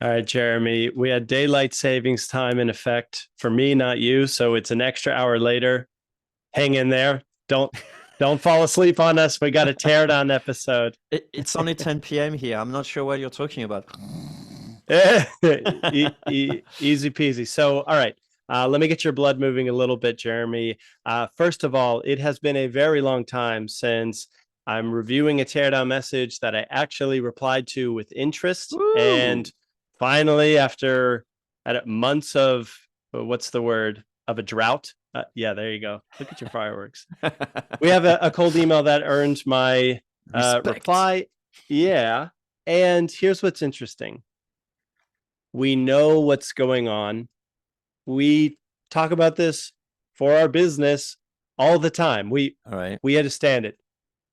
All right, Jeremy, we had daylight savings time in effect for me, not you. So it's an extra hour later. Hang in there. Don't fall asleep on us. We got a teardown episode. It's only 10 p.m. here. I'm not sure what you're talking about. Easy peasy. So, all right. Let me get your blood moving a little bit, Jeremy. First of all, it has been a very long time since I'm reviewing a teardown message that I actually replied to with interest. Woo! And finally, after months of what's the word of a drought? Yeah, there you go. Look at your fireworks. We have a cold email that earned my Respect. reply. Yeah. And here's what's interesting. We know what's going on. We talk about this for our business all the time. All right. We understand it,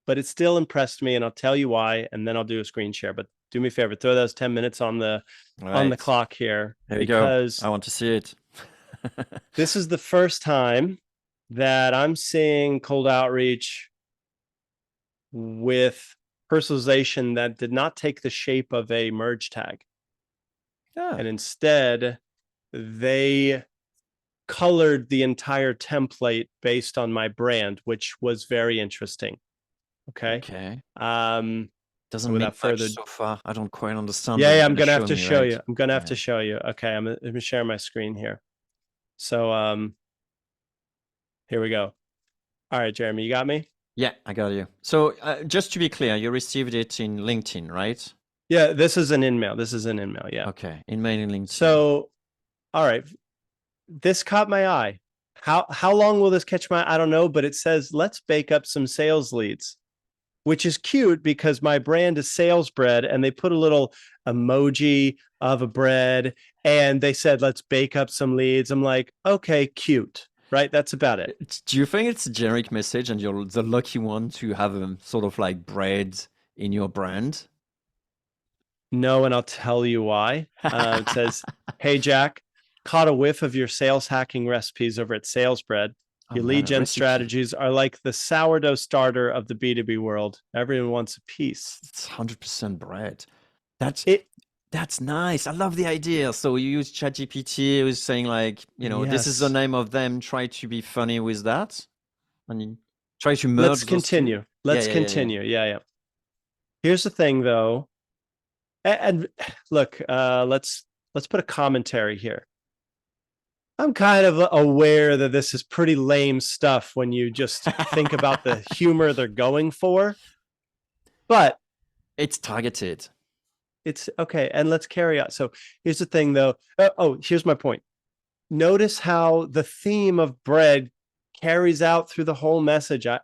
but it still impressed me, and I'll tell you why, and then I'll do a screen share. But do me a favor, throw those 10 minutes on the All right. clock here, Here we go. because I want to see it. this is the first time that I'm seeing cold outreach with personalization that did not take the shape of a merge tag. Yeah. And instead, they colored the entire template based on my brand, which was very interesting. Okay. Okay. So Doesn't mean without much further, so far. I don't quite understand, but yeah, you're I'm gonna gonna have show to me, show right? you. I'm gonna All have to right. show you. Okay, let me share my screen here. So here we go. All right, Jeremy, you got me? Yeah, I got you. So just to be clear, you received it in LinkedIn, right? Yeah, this is an in-mail. This is an in-mail. Yeah. Okay, in mail in LinkedIn. So, all right, this caught my eye. How long will this catch my? I don't know, but it says let's bake up some sales leads, which is cute because my brand is sales bread, and they put a little emoji of a bread, and they said let's bake up some leads. I'm like, okay, cute, right? That's about it. Do you think it's a generic message and you're the lucky one to have a sort of like bread in your brand? No, and I'll tell you why. It says, "Hey Jack, caught a whiff of your sales hacking recipes over at Sales Bread. Oh Your man, lead a gen recipe. strategies are like the sourdough starter of the B2B world. Everyone wants a piece." It's 100% bread. That's It that's nice. I love the idea. So you use ChatGPT. It was saying like, this is the Yes. name of them. Try to be funny with that, and you try to Let's merge those two. continue. Yeah, Let's yeah, yeah, yeah. continue. Yeah, yeah. Here's the thing though. And look, let's put a commentary here. I'm kind of aware that this is pretty lame stuff when you just think about the humor they're going for, but It's targeted. it's okay. And let's carry on. So here's the thing though. Here's my point. Notice how the theme of bread carries out through the whole message. Do you want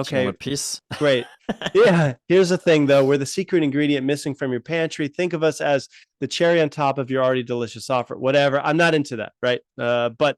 Okay, a piece? great. Yeah, here's the thing though. We're the secret ingredient missing from your pantry. Think of us as the cherry on top of your already delicious offer. Whatever. I'm not into that, right? But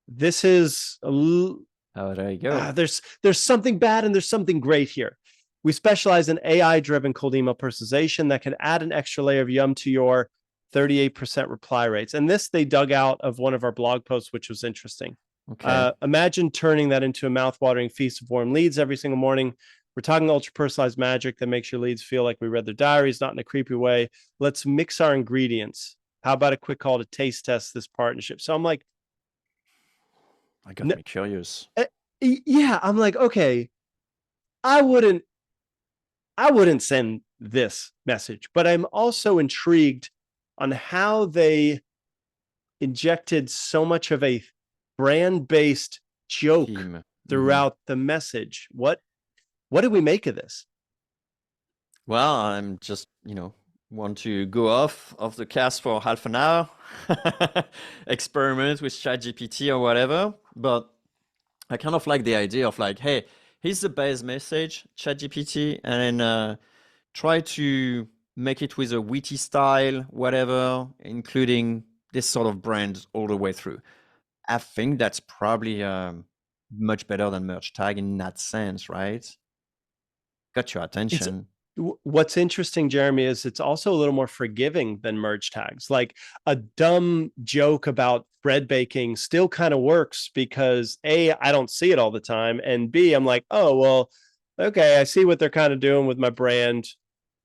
this is Oh, there you go. there's something bad and there's something great here. We specialize in AI-driven cold email personalization that can add an extra layer of yum to your 38% reply rates. And this they dug out of one of our blog posts, which was interesting. Okay. Imagine turning that into a mouth-watering feast of warm leads every single morning. We're talking ultra-personalized magic that makes your leads feel like we read their diaries, not in a creepy way. Let's mix our ingredients. How about a quick call to taste test this partnership? So I'm like, I got me curious. yeah, I'm like, okay, I wouldn't I wouldn't send this message, but I'm also intrigued on how they injected so much of a brand-based joke Team. Hmm. throughout the message. What do we make of this? Well, I'm just, want to go off of the cast for half an hour, experiment with ChatGPT or whatever. But I kind of like the idea of like, hey, here's the base message, ChatGPT, and then try to make it with a witty style, whatever, including this sort of brand all the way through. I think that's probably much better than merge tag in that sense, right? Got your It's attention. what's interesting, Jeremy, is it's also a little more forgiving than merge tags. Like a dumb joke about bread baking still kind of works because A, I don't see it all the time, and B, I'm like, oh well, okay, I see what they're kind of doing with my brand.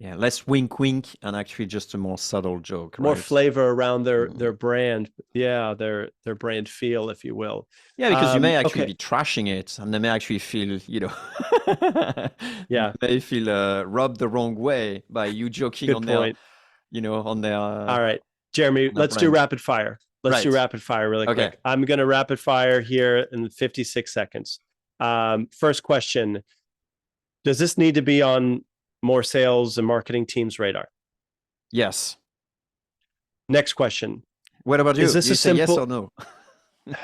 Yeah, less wink wink and actually just a more subtle joke, More right? flavor around their Mm. brand. Yeah, their brand feel, if you will. Yeah, because you may actually Okay. be trashing it, and they may actually feel, Yeah, may feel rubbed the wrong way by you joking good on their, point. All on right, Jeremy, their let's do brand. rapid fire. Let's do Right. rapid fire really Okay. quick. I'm going to rapid fire here in 56 seconds. First question. Does this need to be on more sales and marketing teams' radar? Yes. Next question. What about Is you? this Do you a say yes or simple? no?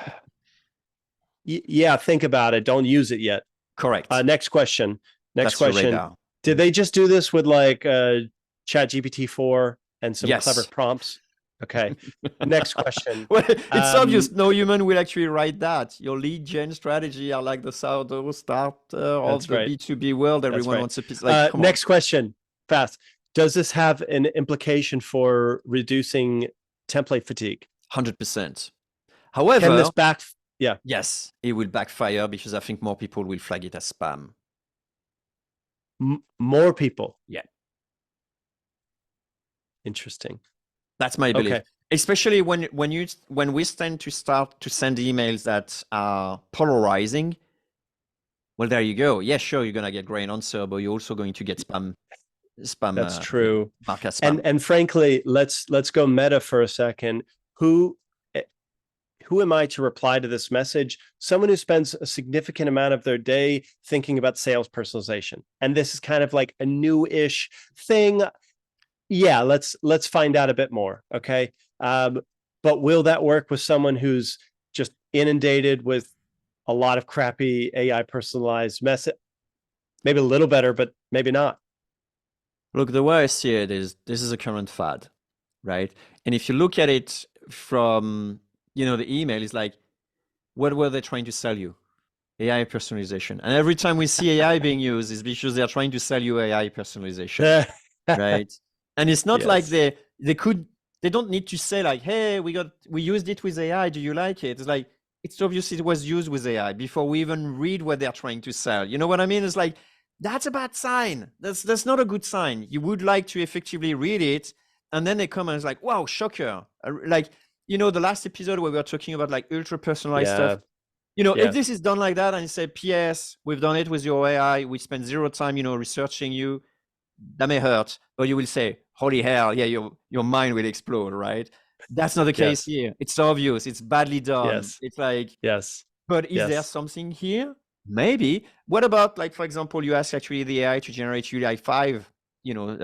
Yeah, think about it. Don't use it yet. Correct. Next question. Next That's your question. radar. Did they just do this with like Chat GPT 4 and some clever Yes. prompts? Okay. Next question. Well, it's obvious Um, no human will actually write that. Your lead gen strategy are like the sourdough starter of that's the right. B2B world. That's Everyone right. wants a piece. Like, come on. Next question. Fast. Does this have an implication for reducing template fatigue? 100%. Can However, this back? Yeah, yes, it will backfire because I think more people will flag it as spam. more people. Yeah. Interesting. That's my belief. Okay. Especially when we tend to start to send emails that are polarizing. Well, there you go. Yeah, sure, you're gonna get great answer, but you're also going to get spam, That's true. mark as spam. And frankly, let's go meta for a second. Who eh, who am I to reply to this message? Someone who spends a significant amount of their day thinking about sales personalization. And this is kind of like a new-ish thing. Yeah, let's find out a bit more. Okay. But will that work with someone who's just inundated with a lot of crappy AI personalized message? Maybe a little better, but maybe not. Look, the way I see it is this is a current fad, right? And if you look at it from, the email is like, what were they trying to sell you? AI personalization. And every time we see AI being used is because they're trying to sell you AI personalization, right? And it's not like Yes. they don't need to say like, hey, we used it with AI. Do you like it? It's like, it's obvious it was used with AI before we even read what they're trying to sell. You know what I mean? It's like, that's a bad sign. That's not a good sign. You would like to effectively read it. And then they come and it's like, wow, shocker. Like, the last episode where we were talking about like ultra personalized stuff. Yeah. If Yeah. this is done like that and you say, PS, we've done it with your AI, we spend zero time, researching you, that may hurt, but you will say, holy hell, yeah, your mind will explode, right? That's not the case Yes. here. It's obvious. It's badly done. Yes. It's like, Yes. but is there Yes. something here? Maybe. What about, like, for example, you ask actually the AI to generate you like five, you know,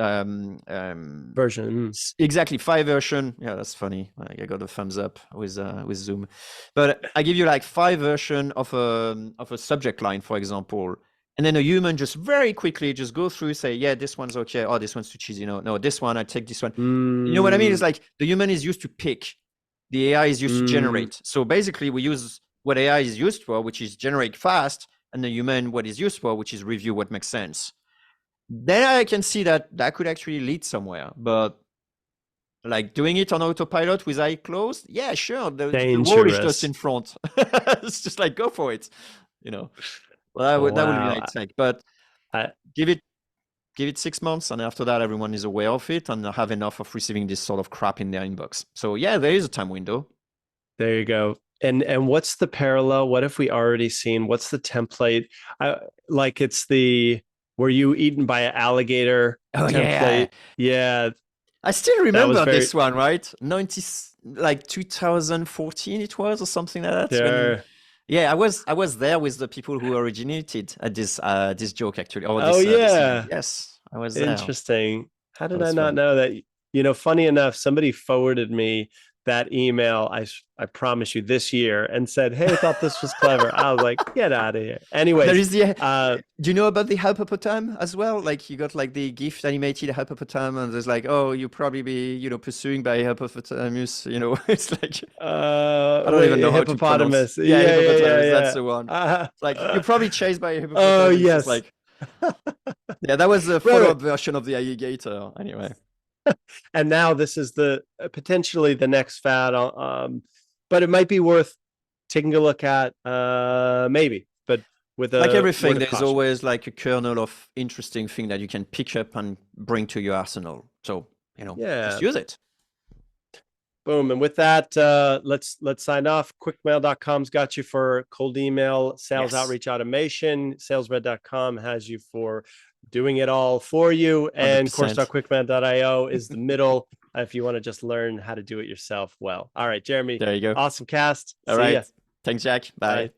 Version. exactly 5 version. Yeah, that's funny. I got a thumbs up with Zoom. But I give you like 5 version of a subject line, for example, and then a human just very quickly just go through, say, yeah, this one's okay. Oh, this one's too cheesy. No, this one, I take this one. You know what I mean? It's like the human is used to pick, the AI is used to generate. So basically, we use what AI is used for, which is generate fast, and the human what is used for, which is review what makes sense. Then I can see that could actually lead somewhere, but like doing it on autopilot with eye closed, yeah, sure. The wall is just Dangerous. in front. It's just like go for it, you know. Well, that would be my Wow. take. But I, give it 6 months, and after that, everyone is aware of it and have enough of receiving this sort of crap in their inbox. So yeah, there is a time window. there you go. And what's the parallel? What if we already seen? What's the template? Like it's the were you eaten by an alligator Oh yeah, template? Yeah, I still that was remember very this one, right? 90, like 2014 it was, or something like that. When there. yeah, I was there with the people who originated this joke actually, or Oh this email. yeah. Yes, I was there. Interesting. How That did I was not fun. know that? Funny enough, somebody forwarded me that email. I promise you this year and said, "Hey, I thought this was clever." I was like, "Get out of here." There Anyways, is the. uh, Do you know about the hippopotam as well? Like you got like the GIF animated hippopotam, and there's like, oh, you probably be pursuing by a hippopotamus. It's like I don't even wait, know how to pronounce. hippopotamus. Yeah, Yeah, yeah, hippopotamus. That's yeah, the one. yeah. It's like you're probably chased by a Oh hippopotamus. It's yes. like yeah, that was a Right, right. follow-up version of the alligator. Anyway, And now this is the potentially the next fad. But it might be worth taking a look at. Maybe, but with a Like word everything, of there's caution. always like a kernel of interesting thing that you can pick up and bring to your arsenal. So, Yeah. just use it. Boom. And with that, let's sign off. Quickmail.com's got you for cold email, sales Yes. outreach automation. Salesred.com has you for doing it all for you. And 100%. course.quickmail.io is the middle if you want to just learn how to do it yourself well. All right, Jeremy. There you go. Awesome cast. All See ya. right. Thanks, Jack. Bye. Bye.